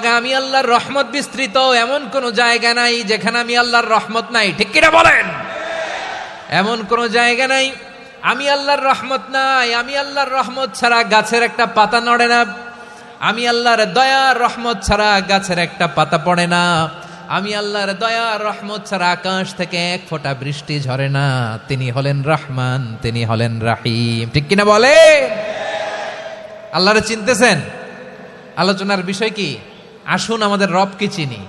জায়গা আমি আল্লাহর রহমত বিস্তৃত, এমন কোন জায়গা নাই যেখানে আমি আল্লাহর রহমত নাই। ঠিক কিনা বলেন? এমন কোন জায়গা নাই আমি আল্লাহর রহমত নাই। আমি আল্লাহর রহমত ছাড়া গাছের একটা পাতা নড়ে না। আমি আল্লাহর দয়ার রহমত ছাড়া গাছের একটা পাতা পড়ে না। আমি আল্লাহর দয়ার রহমত ছাড়া আকাশ থেকে এক ফোঁটা বৃষ্টি ঝরে না। তিনি হলেন রহমান, তিনি হলেন রাহিম। ঠিক কিনা বলে? আল্লাহরে চিনতেছেন? আলোচনার বিষয় কি? আসুন আমাদের রবকে চিনি।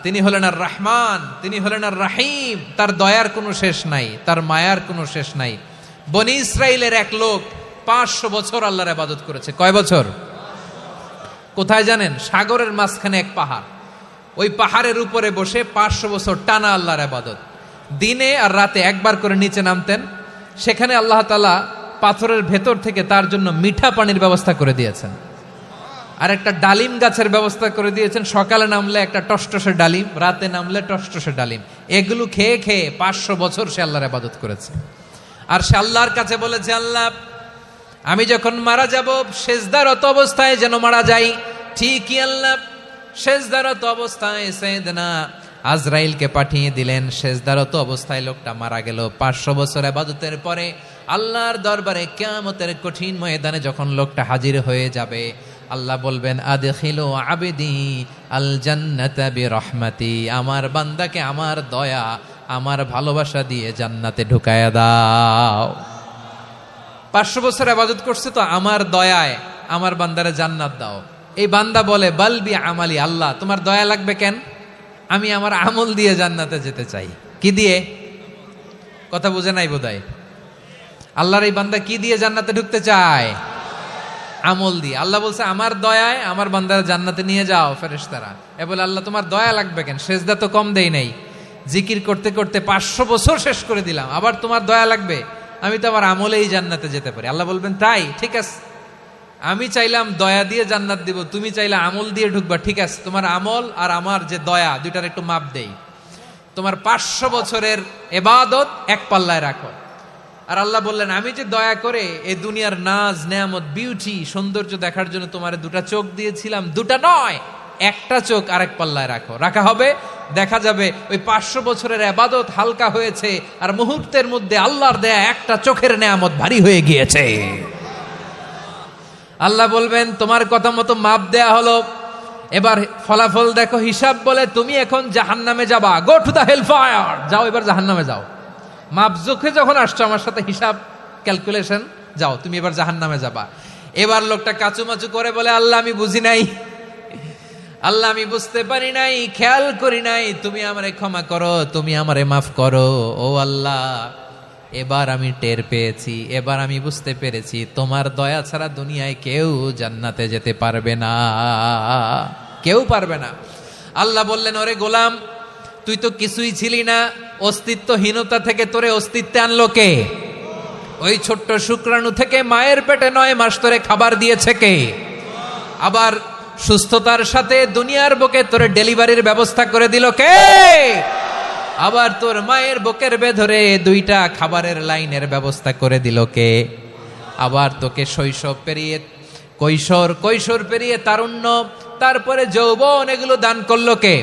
তিনি হলেন আর রহমান, তিনি হলেন আর রাহিম। তার দয়ার কোনো শেষ নাই, তার মায়ার কোনো শেষ নাই। বনি ইসরাইলের এক লোক 500 বছর আল্লাহর ইবাদত করেছে। কয় বছর? কোথায় জানেন? সাগরের মাঝখানে এক পাহাড়। ওই পাহাড়ের উপরে বসে 500 বছর টানা আল্লাহর ইবাদত। দিনে আর রাতে একবার করে নিচে নামতেন। সেখানে আল্লাহ তাআলা পাথরের ভেতর থেকে তার জন্য মিঠা পানির ব্যবস্থা করে দিয়েছেন, আর একটা ডালিম গাছের ব্যবস্থা করে দিয়েছেন। সকালে নামলে একটা টসটসে ডালিম, রাতে নামলে টসটসে ডালিম। এগুলো খেয়ে খেয়ে 500 বছর সে আল্লাহর ইবাদত করেছে। আর সে আল্লাহর কাছে বলেছে, আল্লাহ আমি যখন মারা যাব সেজদারত অবস্থায় যেন মারা যাই। ঠিকই আল্লাহ সেজদারত অবস্থায় সাইয়েদনা আজরাইলকে পাঠিয়ে দিলেন। সেজদারত অবস্থায় লোকটা মারা গেল। 500 বছর ইবাদতের পরে আল্লাহর দরবারে কিয়ামতের কঠিন ময়দানে যখন লোকটা হাজির হয়ে যাবে, আল্লাহ বলবেন, আদখিলু আবদি আল জান্নাতা বিরহমাতি। আমার বান্দাকে আমার দয়া, আমার ভালোবাসা দিয়ে জান্নাতে ঢুকায়া দাও। 500 বছর ইবাদত করছে তো আমার দয়ায় আমার বান্দারে জান্নাত দাও। এই বান্দা বলে, বালবি আমালি, আল্লাহ তোমার দয়া লাগবে কেন? আমি আমার আমল দিয়ে জান্নাতে যেতে চাই। কি দিয়ে? কথা বুঝে নাই বোধহয়। আল্লাহর এই বান্দা কি দিয়ে জান্নাতে ঢুকতে চায়? আমল দিয়ে। আল্লাহ বলছে, আমার দয়ায় আমার বান্দারা জান্নাতে নিয়ে যাও ফেরেশতারা। এ বলে, আল্লাহ তোমার দয়া লাগবে কেন? সেজদা তো কম দেই নাই, জিকির করতে করতে 500 বছর শেষ করে দিলাম, আবার তোমার দয়া লাগবে? আমি তো আমার আমলেই জান্নাতে যেতে পারি। আল্লাহ বলবেন, তাই ঠিক আছে, আমি চাইলাম দয়া দিয়ে জান্নাত দিব, তুমি চাইলে আমল দিয়ে ঢুকবা। ঠিক আছে, তোমার আমল আর আমার যে দয়া, দুইটার একটু মাপ দেই। তোমার 500 বছরের ইবাদত এক পাল্লায় রাখো। আর আল্লাহ বললেন, আমি যে দয়া করে এই দুনিয়ার নাজ নেয়ামত বিউটি সৌন্দর্য দেখার জন্য তোমার 2টা চোখ দিয়েছিলাম, 2টা নয়, একটা চোখ আরেক পাল্লায় রাখো। রাখা হবে, দেখা যাবে ওই 500 বছরের ইবাদত হালকা হয়েছে, আর মুহূর্তের মধ্যে আল্লাহর দেয়া একটা চোখের নেয়ামত ভারী হয়ে গিয়েছে। আল্লাহ বলবেন, তোমার কথা মতো মাপ দেয়া হলো, এবার ফলাফল দেখো, হিসাব বলে তুমি এখন জাহান্নামে যাবা। Go to the hell fire, যাও এবার জাহান্নামে যাও। মাপ জোখে যখন আসছো আমার সাথে হিসাব ক্যালকুলেশন, যাও তুমি এবার জাহান্নামে যাবা। এবার লোকটা কাচুমাচু করে বলে, আল্লাহ আমি বুঝি নাই, আল্লাহ আমি বুঝতে পারি নাই, খেয়াল করি নাই, তুমি আমারে ক্ষমা করো, তুমি আমারে মাফ করো। ও আল্লাহ, এবার আমি টের পেয়েছি, এবার আমি বুঝতে পেরেছি, তোমার দয়া ছাড়া দুনিয়ায় কেউ জান্নাতে যেতে পারবে না, কেউ পারবে না। আল্লাহ বললেন, ওরে গোলাম, তুই তো কিছুই ছিলি না, অস্তিত্বহীনতা থেকে তোরে অস্তিত্বে আনলো কে? ওই ছোট্ট শুক্রাণু থেকে মায়ের পেটে 9 মাস তোরে খাবার দিয়েছে কে? আবার সুস্থতার সাথে দুনিয়ার বুকে তোরে ডেলিভারির ব্যবস্থা করে দিল কে? আবার তোর মায়ের বুকের ভেতরে 2টা খাবারের লাইনের ব্যবস্থা করে দিল কে? আবার তোকে শৈশব পেরিয়ে কৈশোর পেরিয়ে তারুণ্য, তারপরে যৌবন, এগুলো দান করলো কে?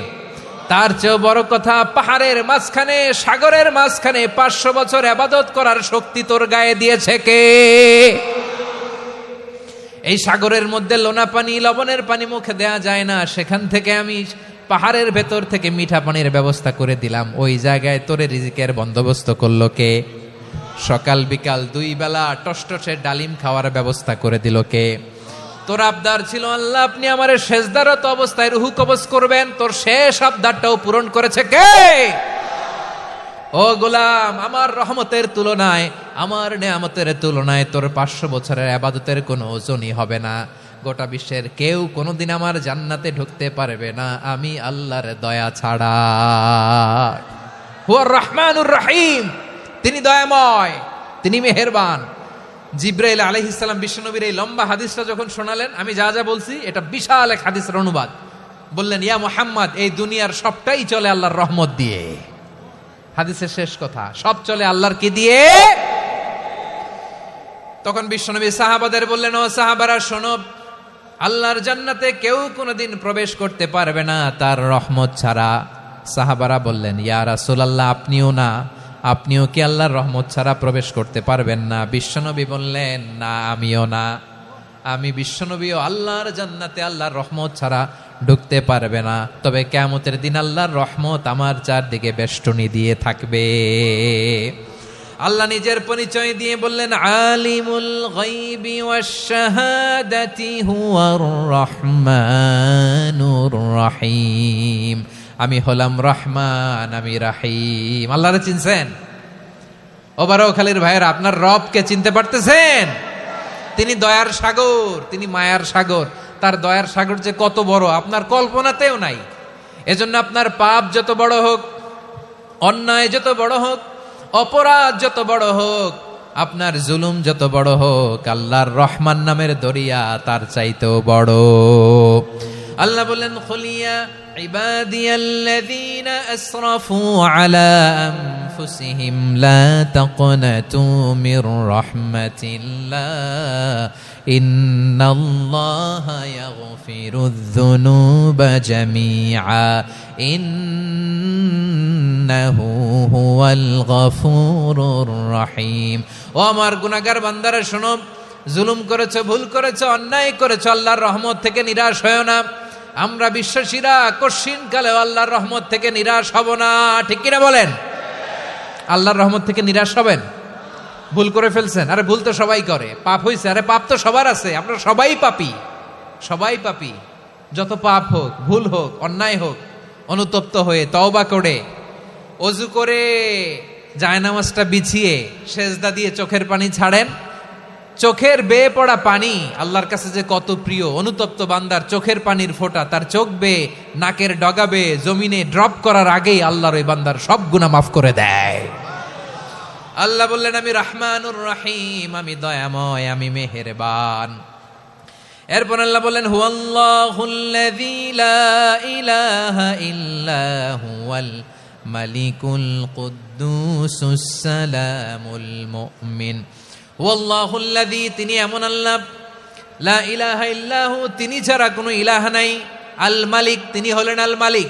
তার চেয়েও বড় কথা, পাহাড়ের মাঝখানে, সাগরের মাঝখানে 500 বছর ইবাদত করার শক্তি তোর গায়ে দিয়েছে কে? এই সাগরের মধ্যে লোনা পানি, লবণের পানি মুখে দেয়া যায় না, সেখান থেকে আমি পাহাড়ের ভেতর থেকে মিঠা পানির ব্যবস্থা করে দিলাম। ওই জায়গায় তোরে রিজিকের বন্দোবস্ত করলো কে? সকাল বিকাল 2 বেলা টসটসে ডালিম খাওয়ার ব্যবস্থা করে দিল কে? তোর আবদার ছিল, আল্লাহ আপনি আমার সেজদারত অবস্থায় রুহু কবজ করবেন, তোর শেষ আবদারটাও পূরণ করেছে কে? ও গোলাম, আমার রহমতের তুলনায়, আমার নেয়ামতের তুলনায় তোর 500 বছরের ইবাদতের কোনো ওজনই হবে না। গোটা বিশ্বের কেউ কোনোদিন আমার জান্নাতে ঢুকতে পারবে না আমি আল্লাহর দয়া ছাড়া। হুয়ার রহমানুর রহিম, তিনি দয়াময়, তিনি মেহেরবান। জিব্রাইল আলাইহিস সালাম বিশ্বনবীর এই লম্বা হাদিসটা যখন শোনালেন, আমি যা যা বলছি এটা বিশাল এক হাদিসের অনুবাদ। বললেন, ইয়া মুহাম্মদ, এই দুনিয়ার সবটাই চলে আল্লাহর রহমত দিয়ে। হাদিসের শেষ কথা, সব চলে আল্লাহর কি দিয়ে? তখন বিশ্বনবী সাহাবাদের বললেন, ও সাহাবারা শোনো, আল্লাহর জান্নাতে কেউ কোনোদিন প্রবেশ করতে পারবে না তার রহমত ছাড়া। সাহাবারা বললেন, ইয়া রাসূলুল্লাহ, আপনিও কি আল্লাহর রহমত ছাড়া প্রবেশ করতে পারবেন না? বিশ্বনবী বললেন, না, আমিও না। আমি বিশ্বনবীও আল্লাহর জান্নাতে আল্লাহর রহমত ছাড়া ঢুকতে পারবে না। তবে কিয়ামতের দিন আল্লাহর রহমত আমার চারদিকে বেষ্টনী দিয়ে থাকবে। আল্লাহ নিজের পরিচয় দিয়ে বললেন, আলিমুল গায়বি ওয়াশ শাহাদাতি হুয়ার রহমানুর রহিম। আমি হলাম রহমান, আমি রাহিম। আল্লাহরে চিনছেন? ওবারখালীর ভাইয়েরা, আপনার রবকে চিনতে পারতেছেন? তিনি দয়ার সাগর, তিনি মায়ার সাগর। তার দয়ার সাগর যে কত বড় আপনার কল্পনাতেও নাই। এজন্য আপনার পাপ যত বড় হোক, অন্যায় যত বড় হোক, অপরাধ যত বড় হোক, আপনার জুলুম যত বড় হোক, আল্লাহর রহমান নামের দরিয়া তার চাইতেও বড়। আল্লাহ বললেন, খুলিয়া ইবাদিয়াল্লাযীনা আসরাফু আলা আনফুসিহিম লা তাকনাতু মির রাহমাতিল্লাহ ইন্নাল্লাহা ইয়াগফিরুয যুনুবা জামিআ ইন্নাহু হুয়াল গফুরুর রহিম। ও আমার গুনাহগার বান্দারা, শোনো, জুলুম করেছো, ভুল করেছো, অন্যায় করেছো, আল্লাহর রহমত থেকে নিরাশ হয়ো না। আমরা বিশ্বাসীরা কশিনকালেও আল্লাহর রহমত থেকে নিরাশ হব না। ঠিক কিনা বলেন? আল্লাহর রহমত থেকে নিরাশ হবেন? ভুল করে ফেলছেন, আরে ভুল তো সবাই করে। পাপ হয়েছে, আরে পাপ তো সবার আছে। আমরা সবাই পাপী, সবাই পাপী। যত পাপ হোক, ভুল হোক, অন্যায় হোক, অনুতপ্ত হয়ে তওবা করে, ওযু করে, জায়নামাজটা বিছিয়ে সেজদা দিয়ে চোখের পানি ছাড়েন। চোখের বেয়ে পড়া পানি আল্লাহর কাছে যে কত প্রিয়। অনুতপ্ত বান্দার চোখের পানির ফোঁটা তার চোখ বেয়ে, নাকের ডগা বেয়ে জমিনে ড্রপ করার আগেই আল্লাহর ওই বান্দার সব গুনাহ মাফ করে দেয়। আল্লাহ বললেন, আমি রহমানুর রহিম, আমি দয়াময়, আমি মেহেরবান। এরপর আল্লাহ বললেন, হুয়াল্লাহুল্লাযী লা ইলাহা ইল্লা হুয়াল মালিকুল কুদ্দুসুস সালামুল মুমিন। হুয়াল্লাহুল্লাযী, তিনি এমন আল্লাহ, লা ইলাহা ইল্লাহু, তিনি ছাড়া কোনো ইলাহ নাই। আল মালিক, তিনি হলেন আল মালিক।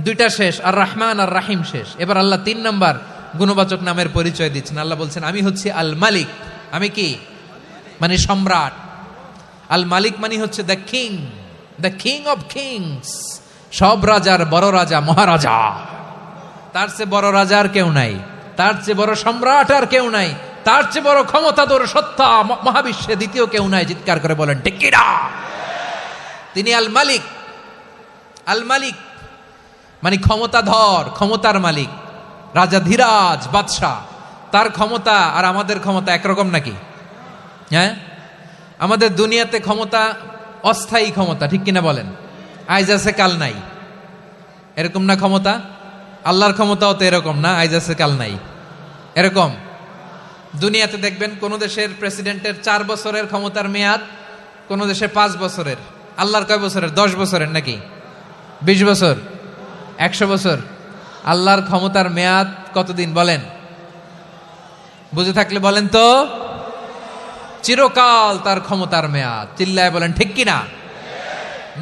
দুইটা শেষ, আর রহমান আর রাহিম শেষ। এবার আল্লাহ 3 নাম্বার গুণবাচক নামের পরিচয় দিচ্ছেন। আল্লাহ বলছেন, আমি হচ্ছি আল মালিক। আমি কি? মানে সম্রাট। আল মালিক মানে হচ্ছে the king, the king of kings. সব রাজার বড় রাজা, মহারাজা। তার চেয়ে বড় রাজা আর কেউ নাই, তার চেয়ে বড় সম্রাট আর কেউ নাই, তার চেয়ে বড় ক্ষমতাধর সত্তা মহাবিশ্বে দ্বিতীয় কেউ নাই। চিৎকার করে বলেন ঠিক কিনা? তিনি আল মালিক। আল মালিক মানে ক্ষমতাধর, ক্ষমতার মালিক, রাজা ধীরাজ বাদশাহ। তার ক্ষমতা আর আমাদের ক্ষমতা একরকম নাকি? হ্যাঁ, আমাদের দুনিয়াতে ক্ষমতা অস্থায়ী ক্ষমতা, ঠিক কিনা বলেন? আইজ আছে কাল নাই, এরকম না ক্ষমতা? আল্লাহর ক্ষমতাও তো এরকম না, আইজ আছে কাল নাই এরকম। দুনিয়াতে দেখবেন কোন দেশের প্রেসিডেন্টের 4 বছরের ক্ষমতার মেয়াদ, কোন দেশে 5 বছরের। আল্লাহর কয় বছরের? 10 বছরের নাকি 20 বছর, 100 বছর। আল্লাহর ক্ষমতার মেয়াদ কতদিন বলেন? বুঝে থাকলে বলেন তো। চিরকাল তার ক্ষমতার মেয়াদ। চিল্লায় বলেন ঠিক কিনা?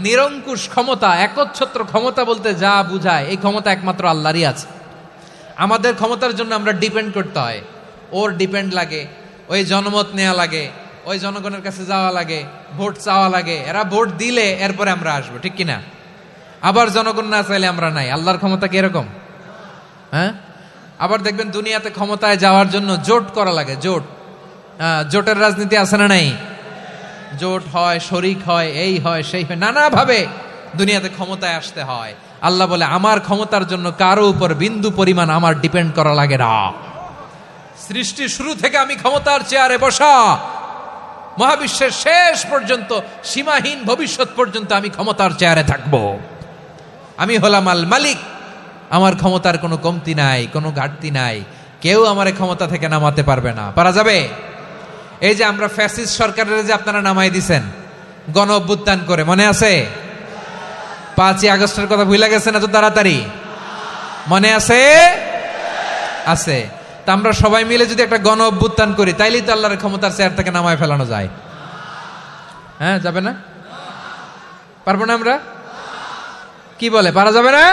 নিরঙ্কুশ ক্ষমতা, একচ্ছত্র ক্ষমতা বলতে যা বুঝায়, এই ক্ষমতা একমাত্র আল্লাহরই আছে। আমাদের ক্ষমতার জন্য আমরা ডিপেন্ড করতে হয়। ওর ডিপেন্ড লাগে, ওই জনমত নেওয়া লাগে, ওই জনগণের কাছে যাওয়া লাগে, ভোট চাওয়া লাগে। এরা ভোট দিলে এরপরে আমরা আসবো, ঠিক কিনা? আবার জনগণ না চাইলে আমরা নাই। আল্লাহর ক্ষমতা কি এরকম? হ্যাঁ। আবার দেখবেন দুনিয়াতে ক্ষমতায় যাওয়ার জন্য জোট করা লাগে। জোট, জোটের রাজনীতি আছে না নাই? জোট হয়, শরিক হয়, এই হয়, সেই হয়, নানাভাবে দুনিয়াতে ক্ষমতায় আসতে হয়। আল্লাহ বলে, আমার ক্ষমতার জন্য কারো উপর বিন্দু পরিমাণ আমার ডিপেন্ড করা লাগে না। সৃষ্টির শুরু থেকে আমি ক্ষমতার চেয়ারে বসা, মহাবিশ্বের শেষ পর্যন্ত, সীমাহীন ভবিষ্যৎ পর্যন্ত আমি ক্ষমতার চেয়ারে থাকবো। আমি হলাম আল মালিক। আমার ক্ষমতার কোনো কমতি নাই, কোনো ঘাটতি নাই। কেউ আমার ক্ষমতা থেকে নামাতে পারবে না। পারা যাবে? এই যে আমরা ফ্যাসিস্ট সরকারের যে আপনারা নামাই দিছেন গণ অভ্যুত্থান করে, মনে আছে? 5ই আগস্টের কথা ভুলে গেছেন এত তাড়াতাড়ি? মনে আছে? আছে। তা আমরা সবাই মিলে যদি একটা গণ অভ্যুত্থান করি, তাইলেই তো আল্লাহর ক্ষমতার চেয়ার থেকে নামায় ফেলানো যায়। হ্যাঁ, যাবে না? পারবো না আমরা? কি বলে, পারা যাবে না?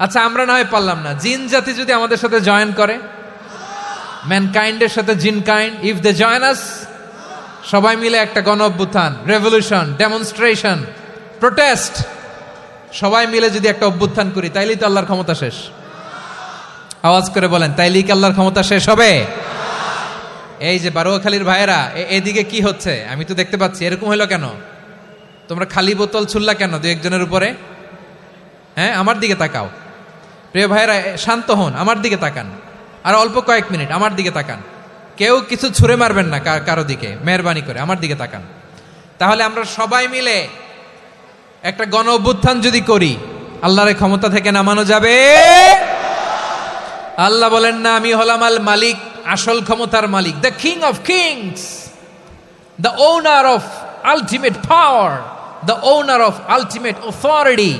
আচ্ছা, আমরা না হয় পারলাম না, জিন জাতি যদি আমাদের সাথে জয়েন করে, ম্যানকাইন্ডের সাথে জিনকাইন্ড, ইফ দে জয়েন আস, সবাই মিলে একটা গণ অভ্যুত্থান, রেভলিউশন, ডেমনস্ট্রেশন, প্রোটেস্ট, সবাই মিলে যদি একটা অভ্যুত্থান করি, তাইলেই তো আল্লাহর ক্ষমতা শেষ। আওয়াজ করে বলেন, তাইলেই কি আল্লাহর ক্ষমতা শেষ হবে? এই যে বারোয়াখালীর ভাইয়েরা, এদিকে কি হচ্ছে আমি তো দেখতে পাচ্ছি, এরকম হলো কেন? তোমরা খালি বোতল ছুড়লা কেন দু একজনের উপরে? হ্যাঁ, আমার দিকে তাকাও। প্রিয় ভাইয়েরা, শান্ত হন, আমার দিকে তাকান, আর অল্প কয়েক মিনিট আমার দিকে তাকান। কেউ কিছু ছুঁড়ে মারবেন না কারো দিকে, মেহরবানি করে আমার দিকে তাকান। তাহলে আমরা সবাই মিলে একটা গণ অভ্যুত্থান যদি করি, আল্লাহর ক্ষমতা থেকে নামানো যাবে। আল্লাহ বলেন না, আমি হলাম আল মালিক, আসল ক্ষমতার মালিক, the king of kings, the owner of ultimate power, the owner of ultimate authority.